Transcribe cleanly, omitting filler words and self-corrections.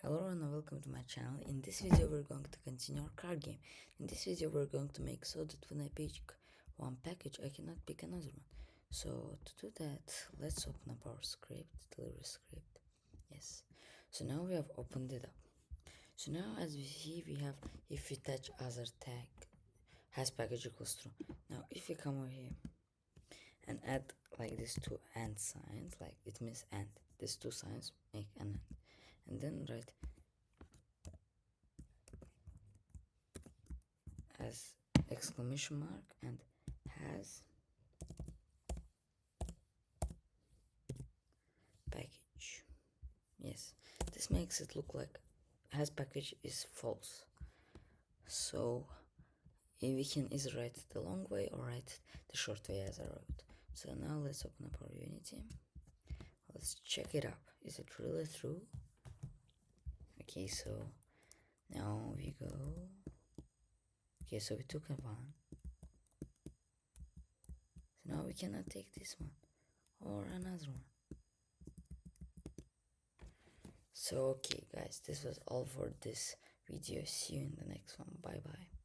Hello and welcome to my channel. In this video we're going to continue our card game. In this video we're going to make so that when I pick one package I cannot pick another one. So to do that, let's open up our script, delivery script. Yes. So now we have opened it up. So now as we see, we have if we touch other tag has package equals true. Now if we come over here and add like these two and signs, like it means and, these two signs make an and then write as exclamation mark and has package. Yes, this makes it look like has package is false, so we can either write it the long way or write the short way as I wrote. So now let's open up our Unity. Let's check it up. Is it really true? Okay, so now we go. Okay, so we took a one. So now we cannot take this one or another one. So okay guys, this was all for this video. See you in the next one. Bye bye.